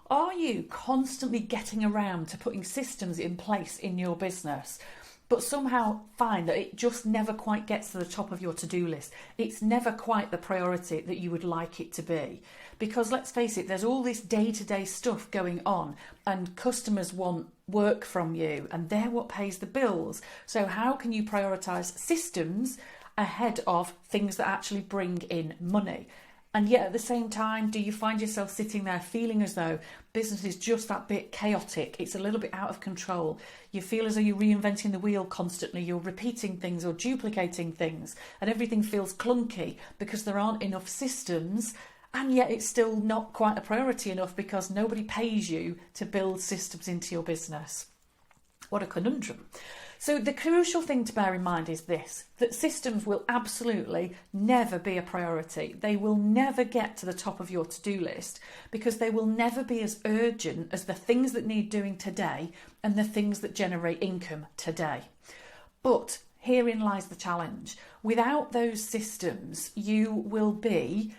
Are you constantly getting around to putting systems in place in your business, but somehow find that it just never quite gets to the top of your to-do list? It's never quite the priority that you would like it to be. Because let's face it, there's all this day-to-day stuff going on and customers want work from you and they're what pays the bills. So how can you prioritise systems ahead of things that actually bring in money? And yet at the same time, do you find yourself sitting there feeling as though business is just that bit chaotic? It's a little bit out of control. You feel as though you're reinventing the wheel constantly. You're repeating things or duplicating things and everything feels clunky because there aren't enough systems. And yet it's still not quite a priority enough because nobody pays you to build systems into your business. What a conundrum. So the crucial thing to bear in mind is this, that systems will absolutely never be a priority. They will never get to the top of your to-do list because they will never be as urgent as the things that need doing today and the things that generate income today. But herein lies the challenge. Without those systems, you will be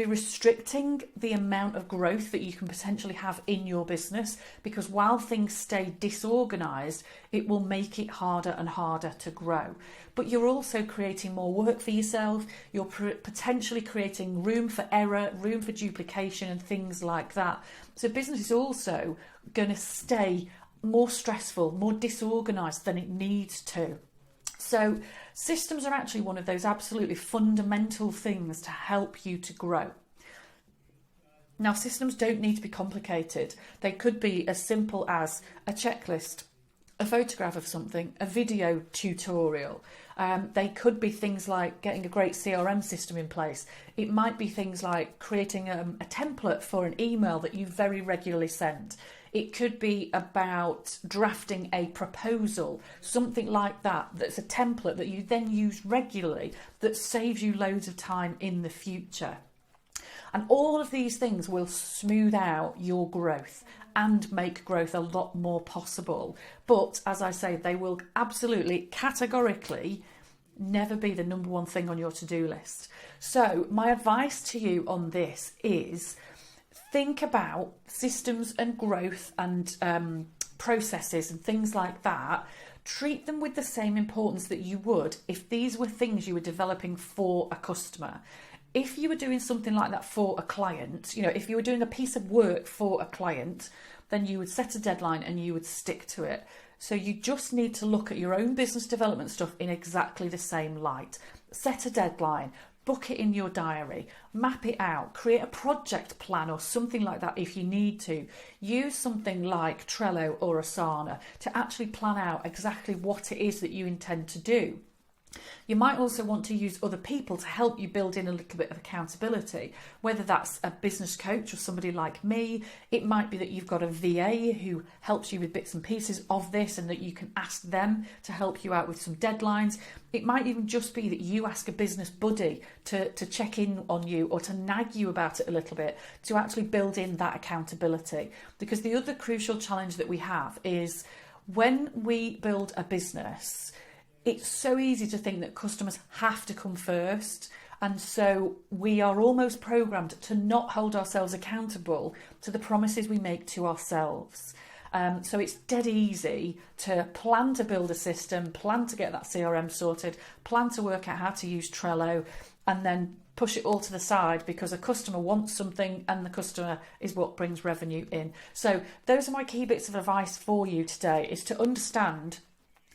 restricting the amount of growth that you can potentially have in your business, because while things stay disorganised, it will make it harder and harder to grow. But you're also creating more work for yourself. You're potentially creating room for error, room for duplication and things like that. So business is also going to stay more stressful, more disorganised than it needs to. So systems are actually one of those absolutely fundamental things to help you to grow. Now, systems don't need to be complicated. They could be as simple as a checklist, a photograph of something, a video tutorial. They could be things like getting a great CRM system in place. It might be things like creating a template for an email that you very regularly send. It could be about drafting a proposal, something like that, that's a template that you then use regularly that saves you loads of time in the future. And all of these things will smooth out your growth and make growth a lot more possible. But as I say, they will absolutely, categorically never be the number one thing on your to-do list. So my advice to you on this is think about systems and growth and processes and things like that. Treat them with the same importance that you would if these were things you were developing for a customer. If you were doing something like that for a client, if you were doing a piece of work for a client, then you would set a deadline and you would stick to it. So you just need to look at your own business development stuff in exactly the same light. Set a deadline. Book it in your diary, map it out, create a project plan or something like that if you need to. Use something like Trello or Asana to actually plan out exactly what it is that you intend to do. You might also want to use other people to help you build in a little bit of accountability, whether that's a business coach or somebody like me. It might be that you've got a VA who helps you with bits and pieces of this and that you can ask them to help you out with some deadlines. It might even just be that you ask a business buddy to check in on you or to nag you about it a little bit to actually build in that accountability. Because the other crucial challenge that we have is when we build a business, it's so easy to think that customers have to come first. And so we are almost programmed to not hold ourselves accountable to the promises we make to ourselves. So it's dead easy to plan to build a system, plan to get that CRM sorted, plan to work out how to use Trello, and then push it all to the side because a customer wants something and the customer is what brings revenue in. So those are my key bits of advice for you today, is to understand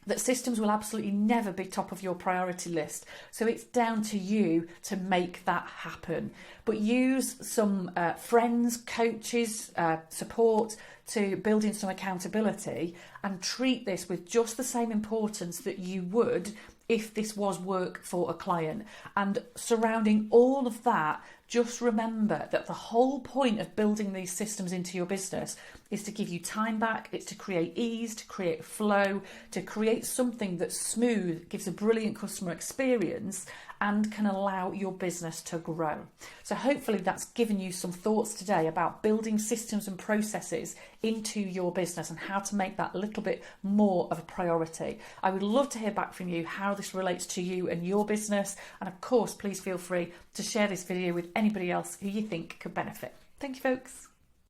that systems will absolutely never be top of your priority list. So it's down to you to make that happen. But use some friends, coaches, support to build in some accountability and treat this with just the same importance that you would if this was work for a client. And surrounding all of that, just remember that the whole point of building these systems into your business is to give you time back, it's to create ease, to create flow, to create something that's smooth, gives a brilliant customer experience and can allow your business to grow. So hopefully that's given you some thoughts today about building systems and processes into your business and how to make that a little bit more of a priority. I would love to hear back from you how this relates to you and your business. And of course, please feel free to share this video with anybody else who you think could benefit. Thank you, folks.